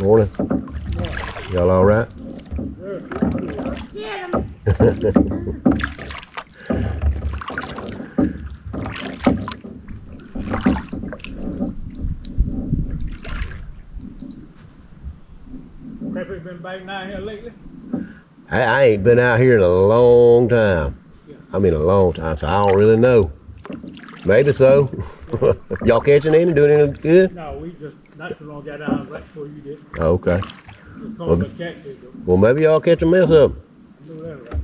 Morning. Y'all all right? Get 'em. Pepper's been biting out here lately? I ain't been out here in a long time. I mean, a long time, so I don't really know. Maybe so. Y'all catching any? Doing any good? No, we just not too long got down right before you did. Oh, okay. Just going to catfish though. Well, maybe y'all catch a mess up. Do that right.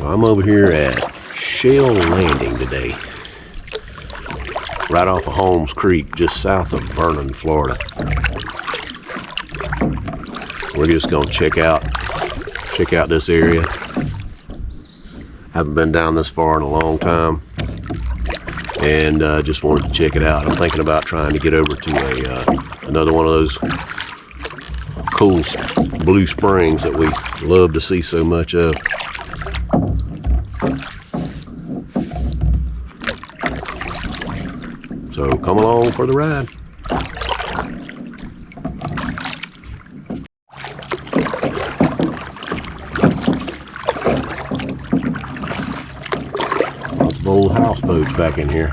I'm over here at Shell Landing today, right off of Holmes Creek, just south of Vernon, Florida. We're just gonna check out this area. Haven't been down this far in a long time, and just wanted to check it out. I'm thinking about trying to get over to another one of those cool blue springs that we love to see so much of. So come along for the ride. Lots of old houseboats back in here.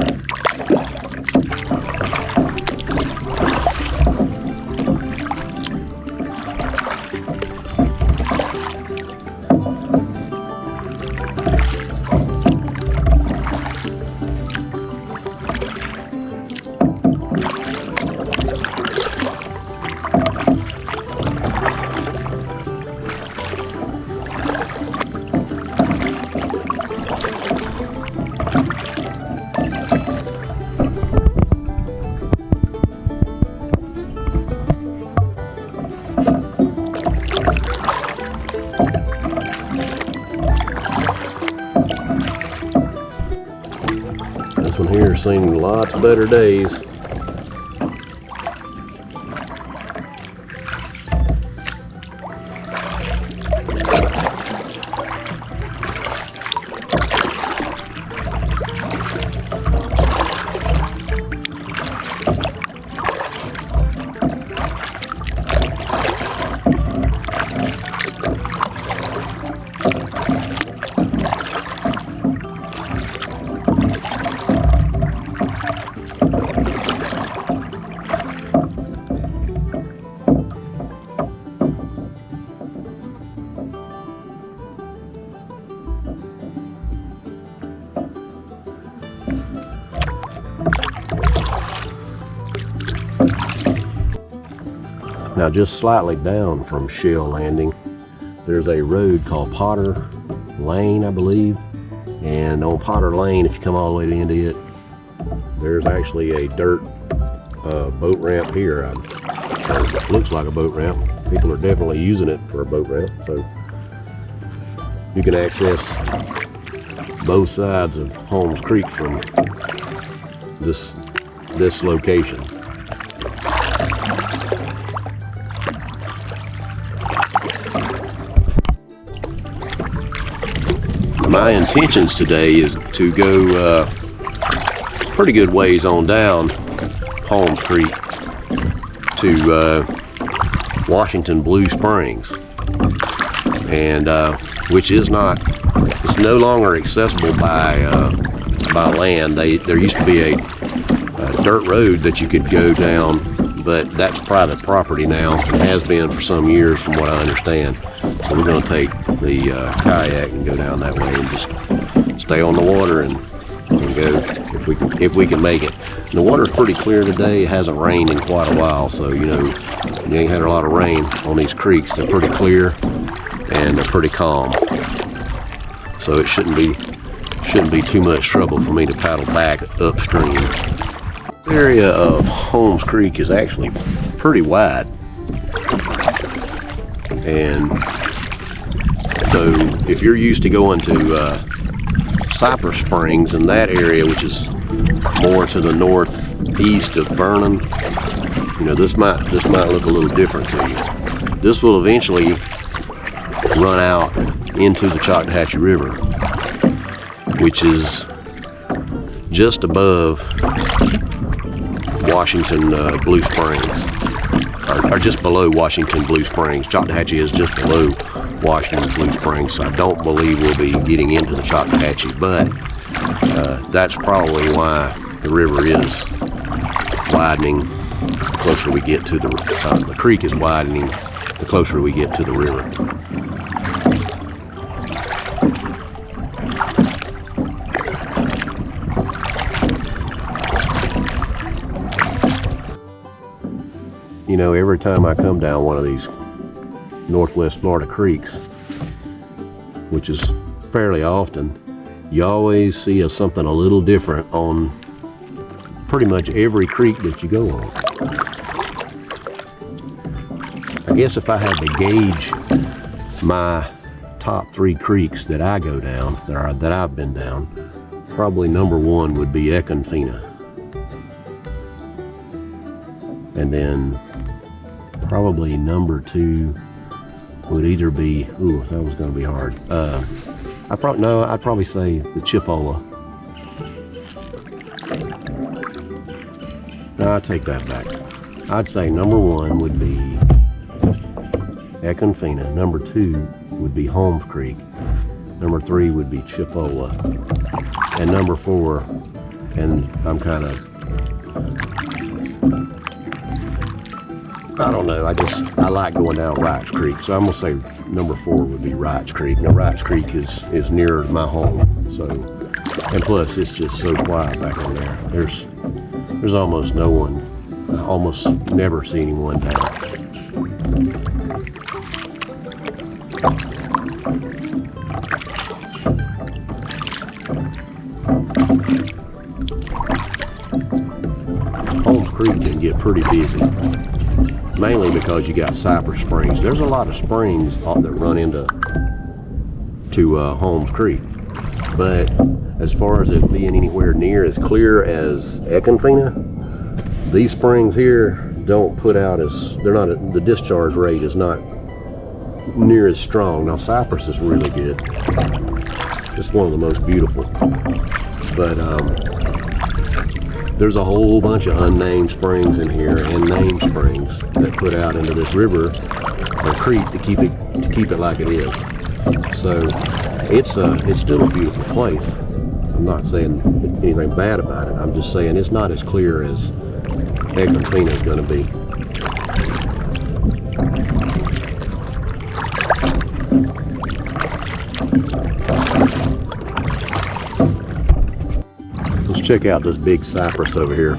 This one here has seen lots better days. Now just slightly down from Shell Landing, there's a road called Potter Lane, I believe. And on Potter Lane, if you come all the way to the end of it, there's actually a dirt boat ramp here. It looks like a boat ramp. People are definitely using it for a boat ramp, so you can access both sides of Holmes Creek from this location. My intentions today is to go pretty good ways on down Holmes Creek to Washington Blue Springs, and which is not, it's no longer accessible by land. There used to be a dirt road that you could go down, but that's private property now. It has been for some years, from what I understand. So we're going to take the kayak and go down that way and just stay on the water and go if we can make it. And the water's pretty clear today. It hasn't rained in quite a while, so you know, you ain't had a lot of rain on these creeks. They're pretty clear and they're pretty calm, so it shouldn't be too much trouble for me to paddle back upstream. The area of Holmes Creek is actually pretty wide, and so if you're used to going to Cypress Springs in that area, which is more to the northeast of Vernon, you know, this might look a little different to you. This will eventually run out into the Choctawhatchee River, which is just above Washington Blue Springs, or just below Washington Blue Springs. Choctawhatchee is just below Washington Blue Springs, so I don't believe we'll be getting into the Choctawhatchee, but that's probably why the river is widening the closer we get to the creek is widening the closer we get to the river. You know, every time I come down one of these Northwest Florida creeks, which is fairly often, you always see something a little different on pretty much every creek that you go on. I guess if I had to gauge my top 3 creeks that I go down, that I've been down, probably number 1 would be Econfina. And then probably number 2 would either be, ooh, that was going to be hard. I'd probably say the Chipola. No, I take that back. I'd say number 1 would be Econfina. Number 2 would be Holmes Creek. Number 3 would be Chipola. And number 4, and I'm kind of, I don't know, I like going down Wrights Creek, so I'm gonna say number 4 would be Wrights Creek. Now Wrights Creek is nearer my home, so, and plus it's just so quiet back in there. There's almost no one. I almost never see anyone down. Holmes Creek can get pretty busy, mainly because you got Cypress Springs. There's a lot of springs that run into Holmes Creek, but as far as it being anywhere near as clear as Econfina, these springs here don't put out as, the discharge rate is not near as strong. Now Cypress is really good. It's one of the most beautiful, but there's a whole bunch of unnamed springs in here and named springs that put out into this river or creek to keep it like it is. So it's still a beautiful place. I'm not saying anything bad about it. I'm just saying it's not as clear as Econfina is going to be. Let's check out this big cypress over here.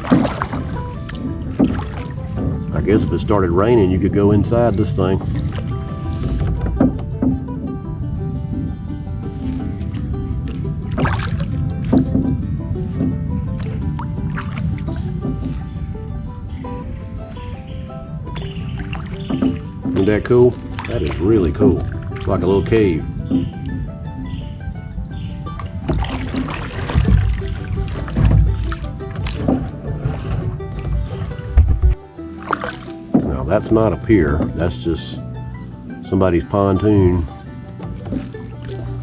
I guess if it started raining, you could go inside this thing. Isn't that cool? That is really cool. It's like a little cave. Now that's not a pier. That's just somebody's pontoon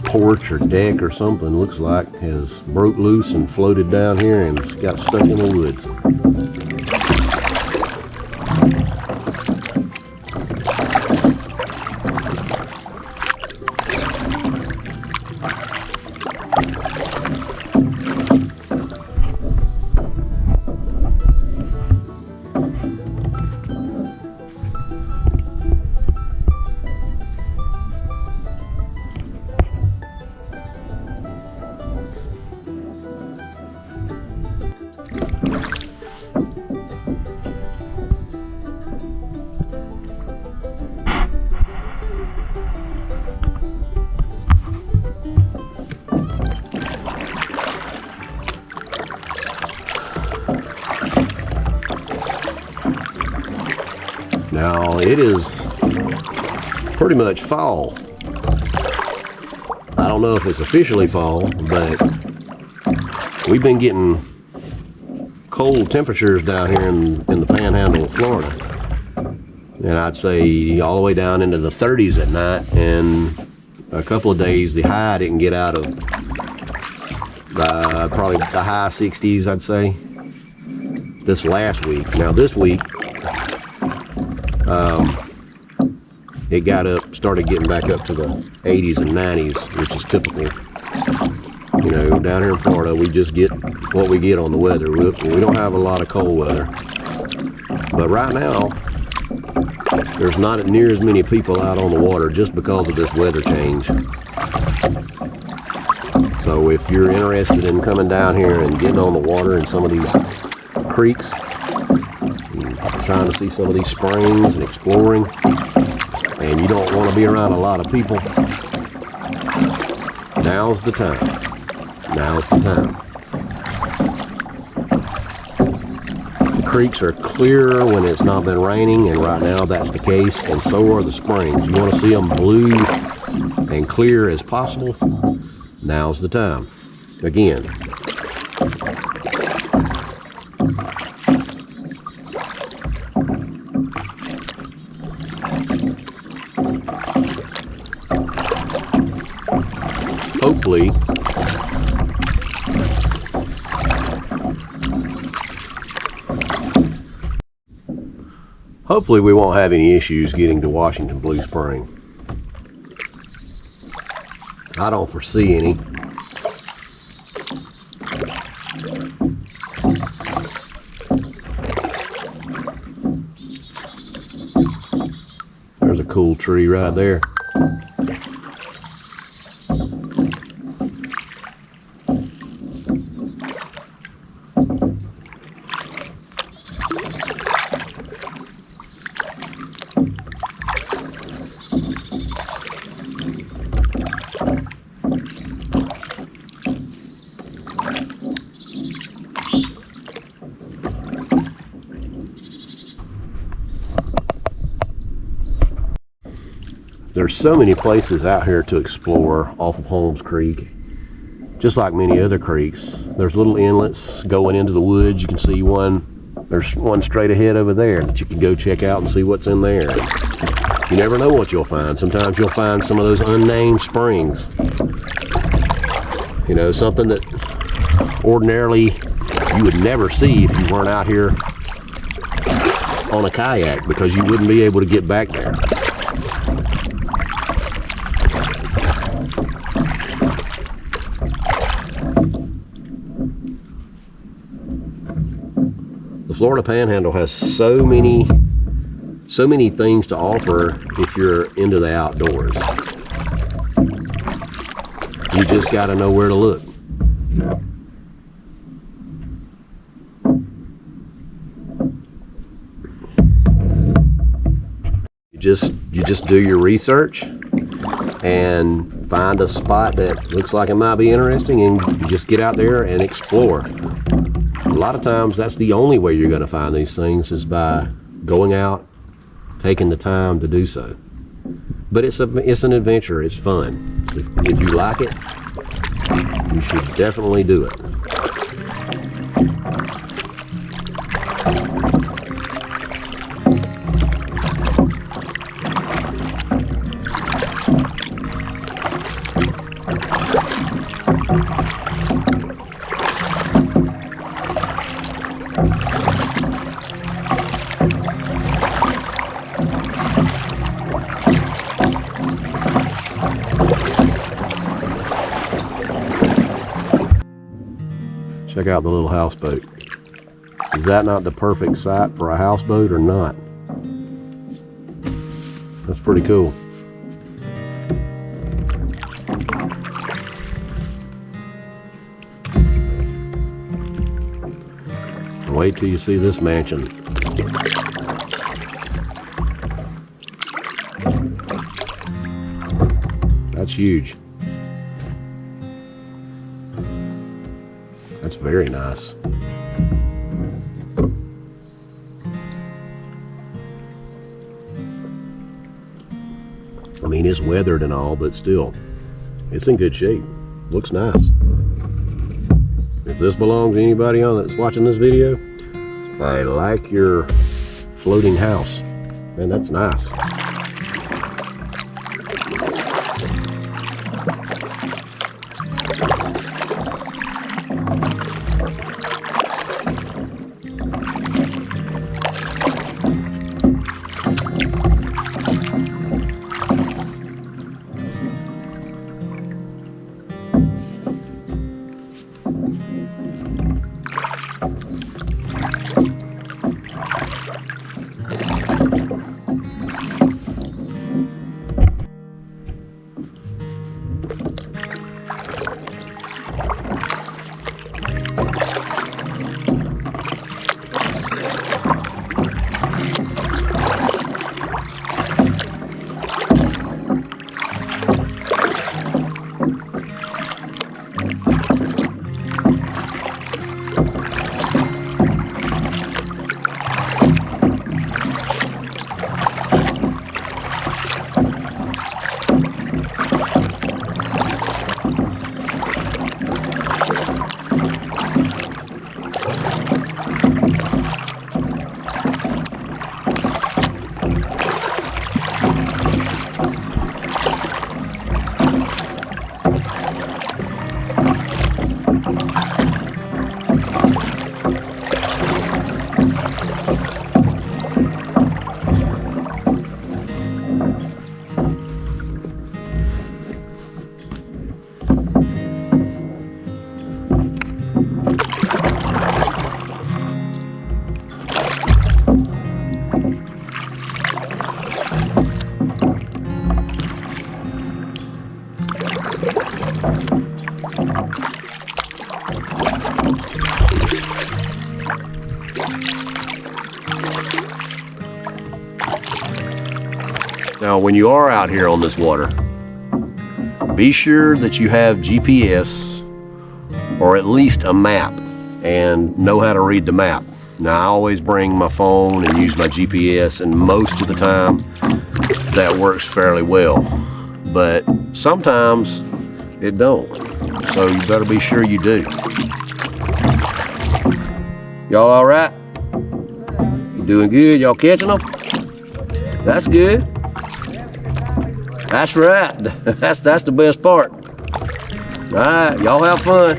porch or deck or something. Looks like has broke loose and floated down here and got stuck in the woods. Now it is pretty much fall. I don't know if it's officially fall, but we've been getting cold temperatures down here in the panhandle of Florida. And I'd say all the way down into the 30s at night, and a couple of days the high didn't get out of probably the high 60s, I'd say, this last week. Now this week, it got up, started getting back up to the 80s and 90s, which is typical. You know, down here in Florida, we just get what we get on the weather. We don't have a lot of cold weather. But right now, there's not near as many people out on the water just because of this weather change. So if you're interested in coming down here and getting on the water in some of these creeks, trying to see some of these springs and exploring, and you don't want to be around a lot of people, now's the time. Now's the time. The creeks are clear when it's not been raining, and right now that's the case, and so are the springs. You want to see them blue and clear as possible, now's the time. Again, hopefully we won't have any issues getting to Washington Blue Spring. I don't foresee any. There's a cool tree right there. There's so many places out here to explore off of Holmes Creek, just like many other creeks. There's little inlets going into the woods. You can see one, there's one straight ahead over there that you can go check out and see what's in there. You never know what you'll find. Sometimes you'll find some of those unnamed springs. You know, something that ordinarily you would never see if you weren't out here on a kayak, because you wouldn't be able to get back there. The Florida Panhandle has so many things to offer if you're into the outdoors. You just got to know where to look. You just do your research and find a spot that looks like it might be interesting, and you just get out there and explore. A lot of times that's the only way you're going to find these things, is by going out, taking the time to do so. But it's an adventure. It's fun. If you like it, you should definitely do it. Check out the little houseboat. Is that not the perfect site for a houseboat or not? That's pretty cool. Wait till you see this mansion. That's huge. That's very nice. I mean, it's weathered and all, but still, it's in good shape. Looks nice. If this belongs to anybody that's watching this video, I like your floating house. Man, that's nice. Now, when you are out here on this water, be sure that you have GPS or at least a map and know how to read the map. Now, I always bring my phone and use my GPS, and most of the time that works fairly well, but sometimes it don't. So you better be sure you do. Y'all all right? You doing good? Y'all catching them? That's good. That's right. That's the best part. All right, y'all have fun.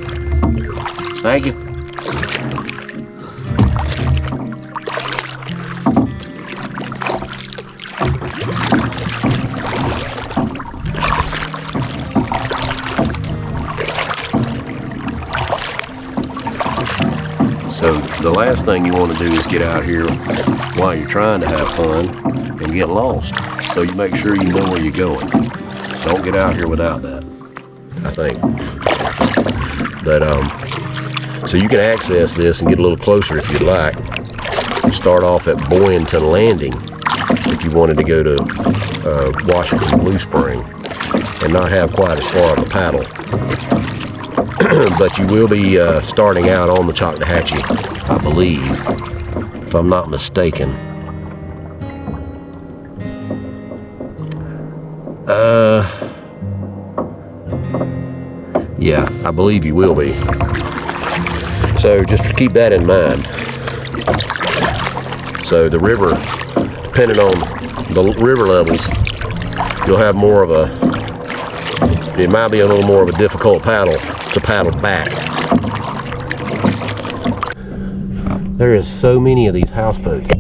Thank you. So the last thing you want to do is get out here while you're trying to have fun and get lost. So you make sure you know where you're going. Don't get out here without that, I think. But so you can access this and get a little closer if you'd like. Start off at Boynton Landing if you wanted to go to Washington Blue Spring and not have quite as far of a paddle. But you will be starting out on the Choctawhatchee, I believe, if I'm not mistaken. Yeah, I believe you will be. So just keep that in mind. So the river, depending on the river levels, you'll have more of a, it might be a little more of a difficult paddle to paddle back. There is so many of these houseboats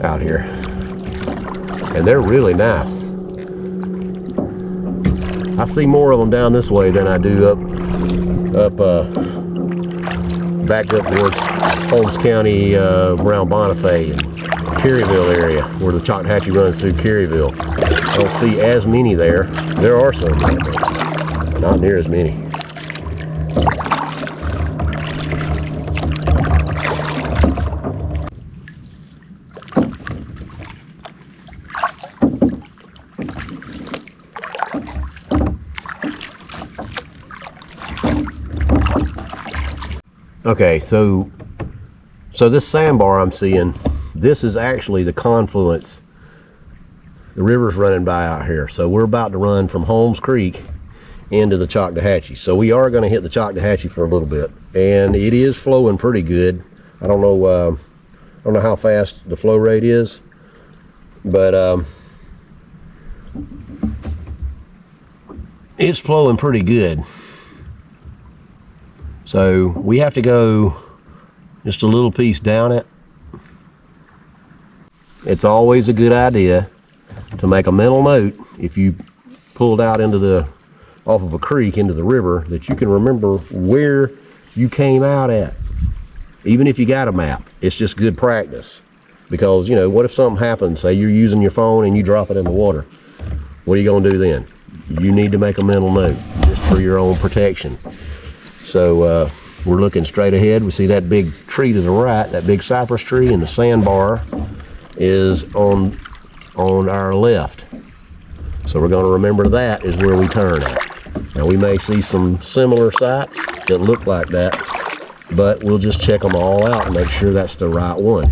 out here, and they're really nice. I see more of them down this way than I do back up towards Holmes County, around Bonifay and Caryville area, where the Choctawhatchee runs through Caryville. I don't see as many there. There are some, but not near as many. Okay, so this sandbar I'm seeing, this is actually the confluence. The river's running by out here. So we're about to run from Holmes Creek into the Choctawhatchee. So we are going to hit the Choctawhatchee for a little bit, and it is flowing pretty good. I don't know how fast the flow rate is, but it's flowing pretty good. So we have to go just a little piece down it. It's always a good idea to make a mental note if you pulled out off of a creek into the river, that you can remember where you came out at. Even if you got a map, it's just good practice. Because, you know, what if something happens? Say you're using your phone and you drop it in the water. What are you going to do then? You need to make a mental note just for your own protection. So we're looking straight ahead. We see that big tree to the right, that big cypress tree, and the sandbar is on our left. So we're going to remember that is where we turn at. Now we may see some similar sites that look like that, but we'll just check them all out and make sure that's the right one.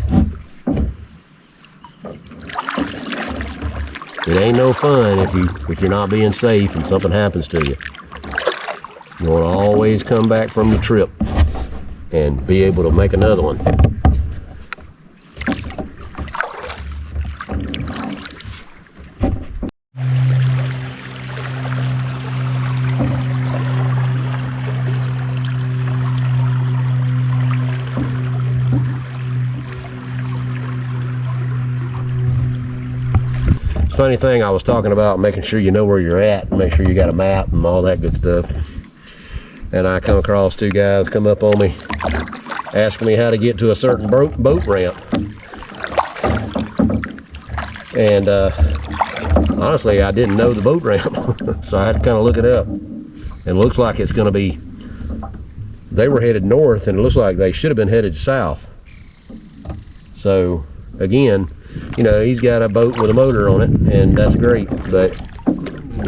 It ain't no fun if you're not being safe and something happens to you. You want to always come back from the trip and be able to make another one. It's a funny thing, I was talking about making sure you know where you're at and make sure you got a map and all that good stuff. And I come across two guys come up on me asking me how to get to a certain boat ramp. And honestly, I didn't know the boat ramp, so I had to kind of look it up. And it looks like it's going to be, they were headed north, and it looks like they should have been headed south. So again, you know, he's got a boat with a motor on it, and that's great, but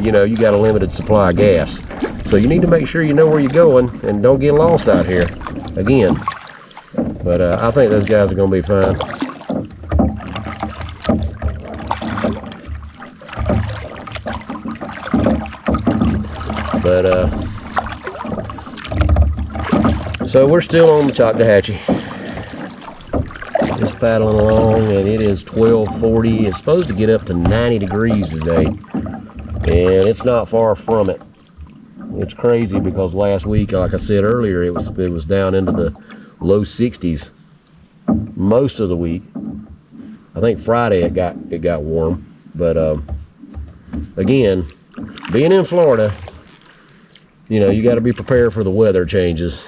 you know, you got a limited supply of gas. So you need to make sure you know where you're going and don't get lost out here again. But I think those guys are going to be fine. But so we're still on the Choctawhatchee. Just paddling along, and it is 12:40. It's supposed to get up to 90 degrees today, and it's not far from it. It's crazy because last week, like I said earlier, it was down into the low 60s most of the week. I think Friday it got warm, but again, being in Florida, you know, you got to be prepared for the weather changes.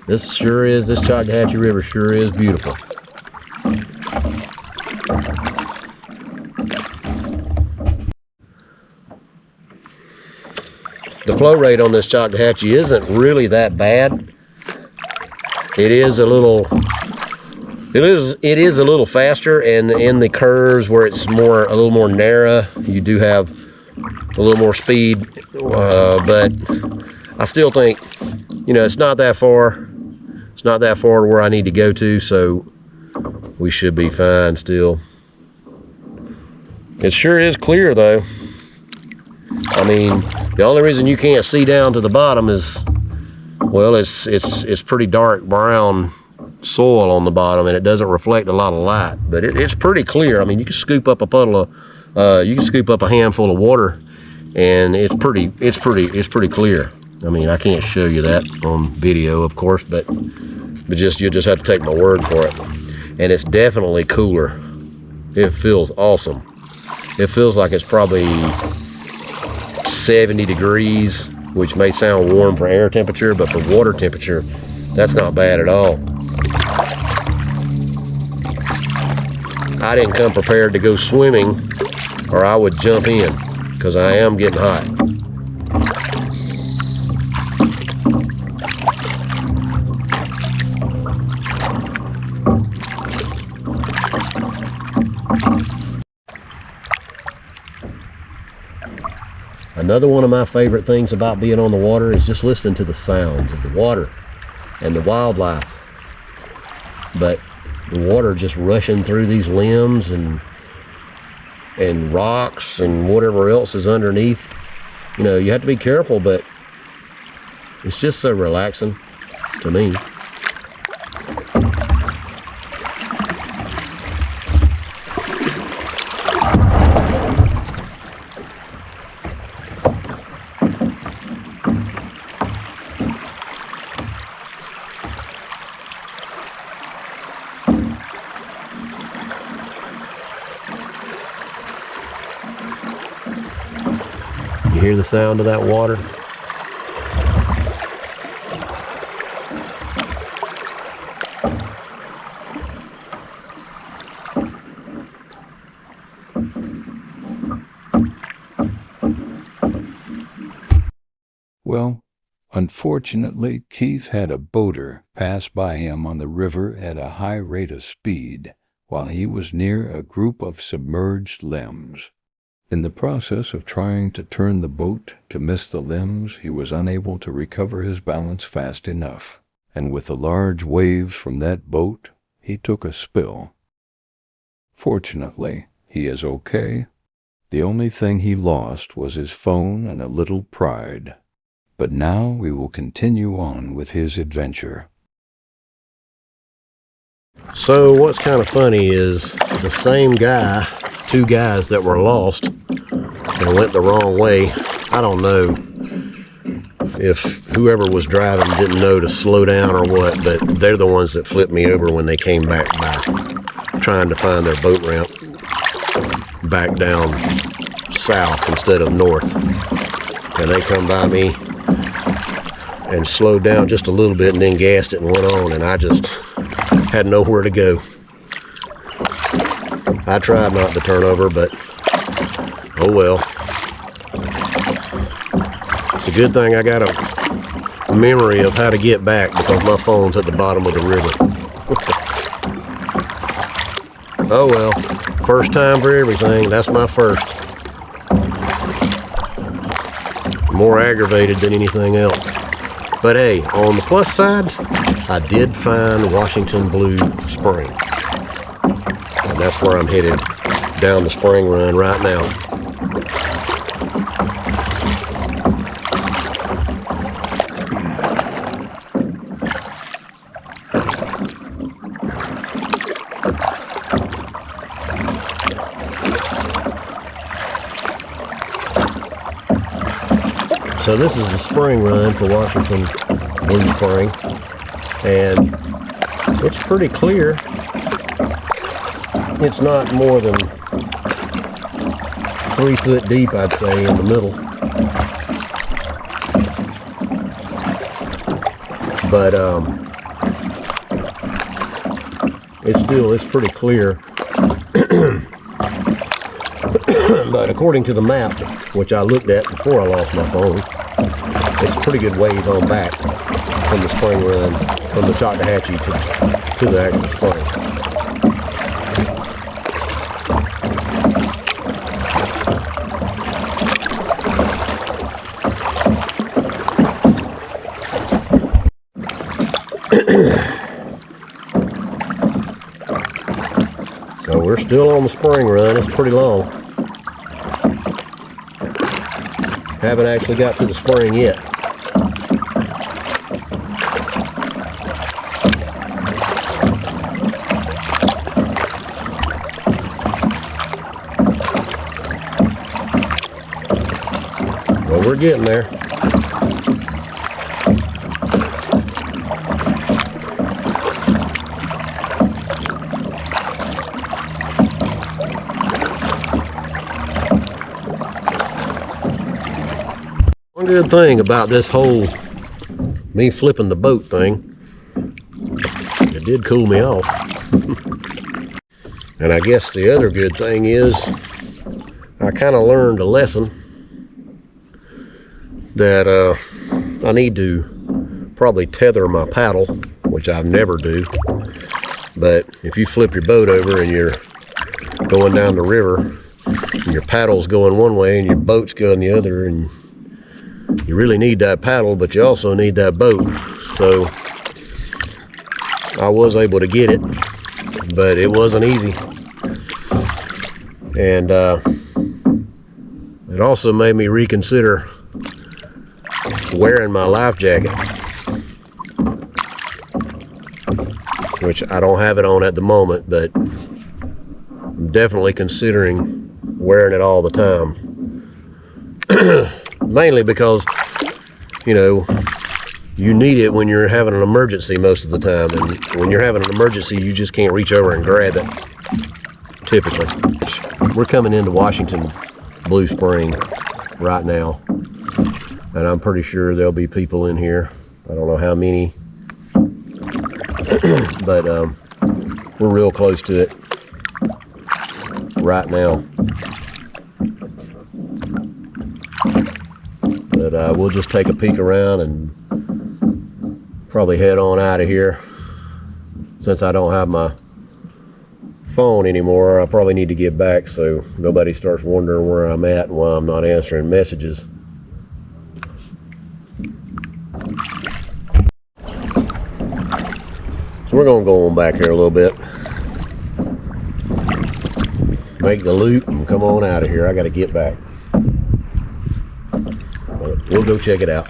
This Choctawhatchee River sure is beautiful. the flow rate on this Choctawhatchee isn't really that bad. It is a little faster, and in the curves where it's a little more narrow, you do have a little more speed. But I still think, you know, it's not that far. It's not that far to where I need to go to, so we should be fine still. It sure is clear though. I mean, the only reason you can't see down to the bottom is, well, it's pretty dark brown soil on the bottom, and it doesn't reflect a lot of light, but it's pretty clear. I mean, you can scoop up a puddle of, you can scoop up a handful of water, and it's pretty clear. I mean, I can't show you that on video, of course, but you'll just have to take my word for it. And it's definitely cooler. It feels awesome. It feels like it's probably 70 degrees, which may sound warm for air temperature, but for water temperature, that's not bad at all. I didn't come prepared to go swimming, or I would jump in, because I am getting hot. Another one of my favorite things about being on the water is just listening to the sounds of the water and the wildlife. But the water just rushing through these limbs and rocks and whatever else is underneath. You know, you have to be careful, but it's just so relaxing to me. You hear the sound of that water? Well, unfortunately, Keith had a boater pass by him on the river at a high rate of speed while he was near a group of submerged limbs. In the process of trying to turn the boat to miss the limbs, he was unable to recover his balance fast enough, and with the large waves from that boat, he took a spill. Fortunately, he is okay. The only thing he lost was his phone and a little pride. But now we will continue on with his adventure. So what's kind of funny is the same guy, two guys that were lost and went the wrong way. I don't know if whoever was driving didn't know to slow down or what, but they're the ones that flipped me over when they came back by trying to find their boat ramp back down south instead of north. And they come by me and slowed down just a little bit and then gassed it and went on, and I just had nowhere to go. I tried not to turn over, but oh well. It's a good thing I got a memory of how to get back, because my phone's at the bottom of the river. Oh well, first time for everything. That's my first. More aggravated than anything else. But hey, on the plus side, I did find Washington Blue Spring. And that's where I'm headed down the spring run right now. So this is the spring run for Washington Blue Spring, and it's pretty clear. It's not more than 3 foot deep, I'd say, in the middle. But it's pretty clear. But according to the map, which I looked at before I lost my phone, it's a pretty good ways on back from the spring run, from the Choctawhatchee to the actual spring. So we're still on the spring run. It's pretty long. Haven't actually got to the spring yet. Well, we're getting there. One good thing about this whole me flipping the boat thing, it did cool me off. And I guess the other good thing is I kind of learned a lesson that I need to probably tether my paddle, which I never do. But if you flip your boat over and you're going down the river, and your paddle's going one way and your boat's going the other, and you really need that paddle, but you also need that boat. So I was able to get it, but it wasn't easy. And it also made me reconsider wearing my life jacket, which I don't have it on at the moment, but I'm definitely considering wearing it all the time. Mainly because, you know, you need it when you're having an emergency most of the time, and when you're having an emergency you just can't reach over and grab it, typically. We're coming into Washington Blue Spring right now, and I'm pretty sure there'll be people in here. I don't know how many, but we're real close to it right now. But we'll just take a peek around and probably head on out of here. Since I don't have my phone anymore, I probably need to get back so nobody starts wondering where I'm at and why I'm not answering messages. So we're gonna go on back here a little bit, make the loop and come on out of here. I gotta get back. We'll go check it out.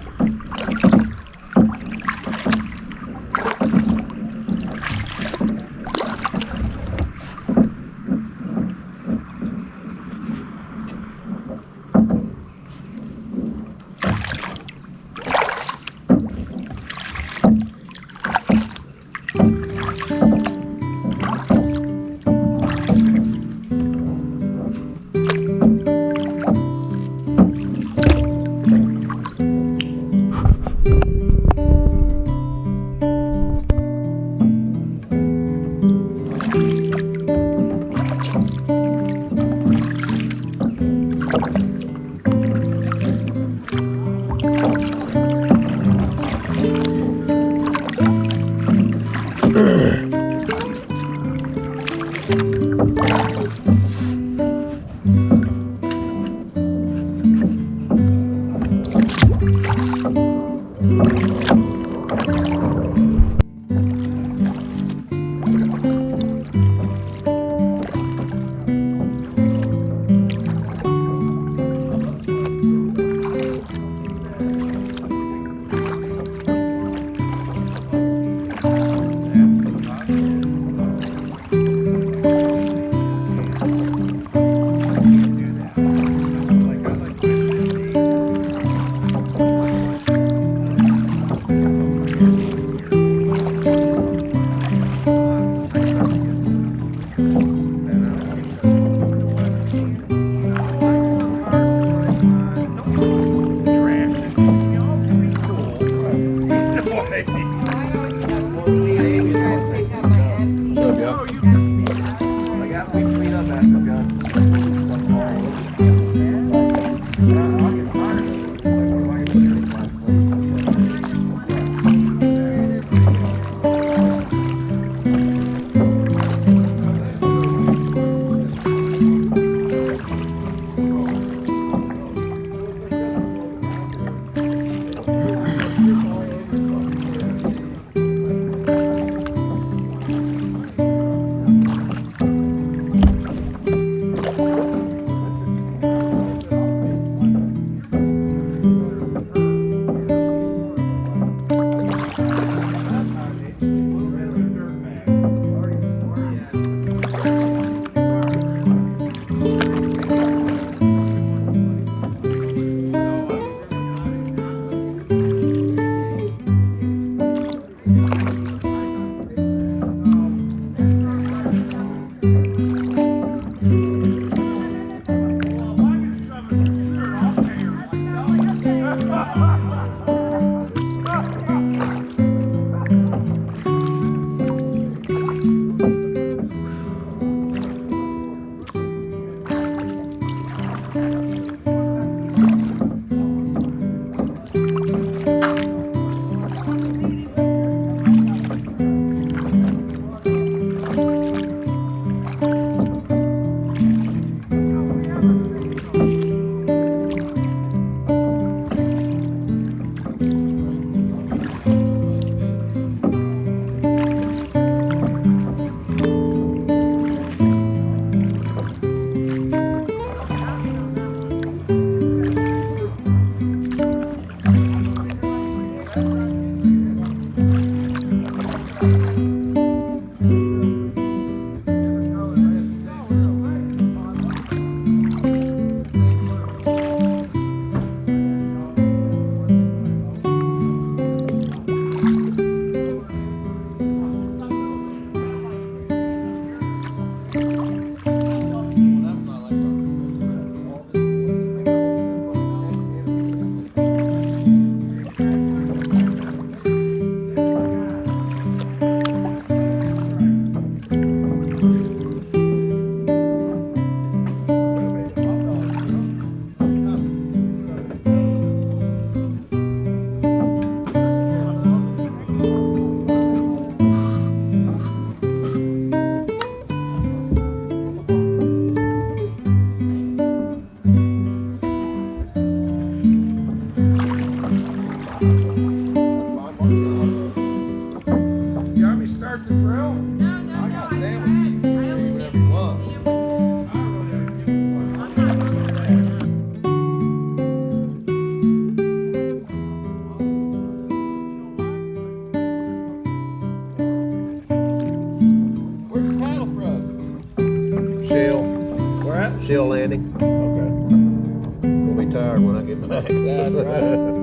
shell landing. Okay. We'll be tired when I get back. That's right.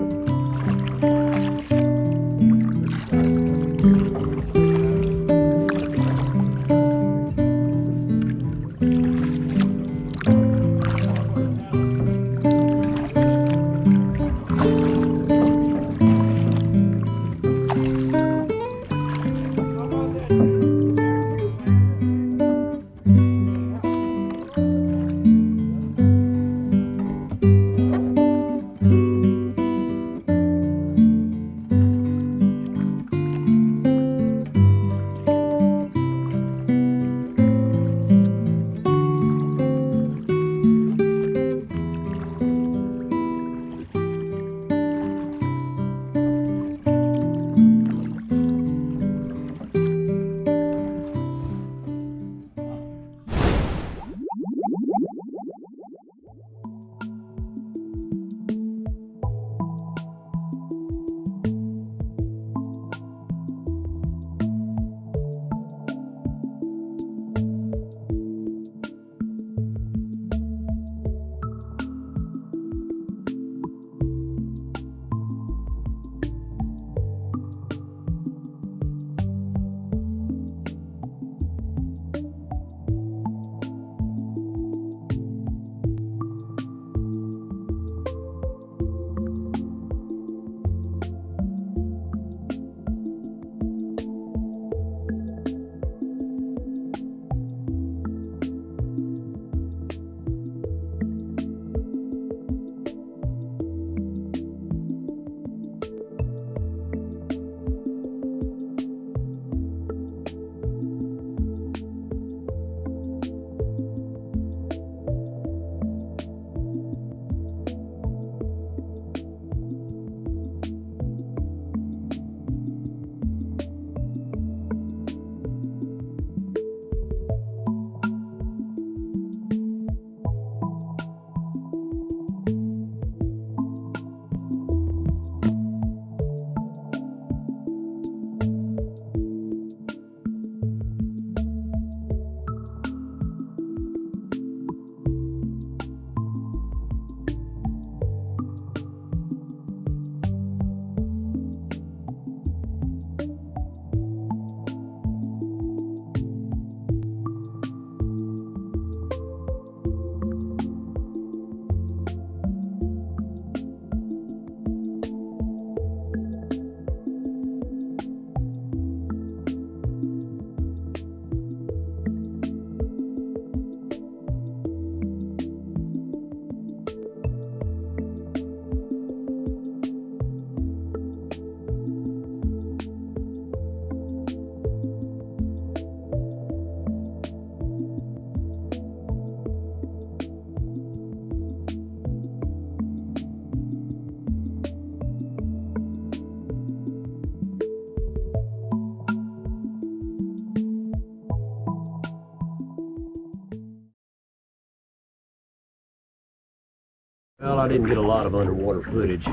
Well, I didn't get a lot of underwater footage.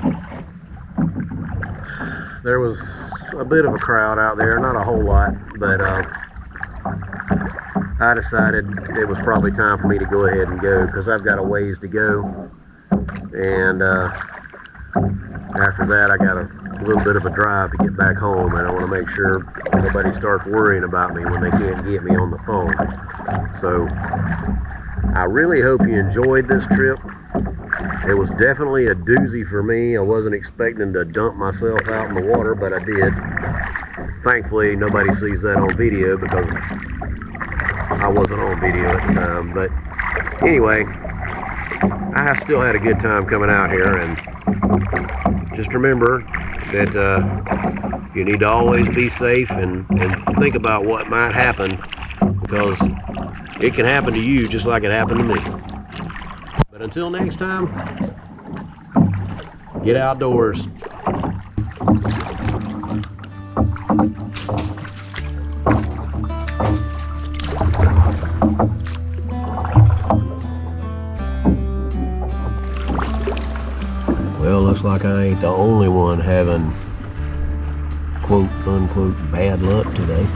There was a bit of a crowd out there, not a whole lot, but I decided it was probably time for me to go ahead and go because I've got a ways to go, and after that I got a little bit of a drive to get back home, and I want to make sure nobody starts worrying about me when they can't get me on the phone. So I really hope you enjoyed this trip. It was definitely a doozy for me. I wasn't expecting to dump myself out in the water, but I did. Thankfully, nobody sees that on video because I wasn't on video at the time. But anyway, I still had a good time coming out here, and just remember that you need to always be safe and think about what might happen, because it can happen to you just like it happened to me. But until next time, get outdoors. Well, looks like I ain't the only one having quote unquote bad luck today.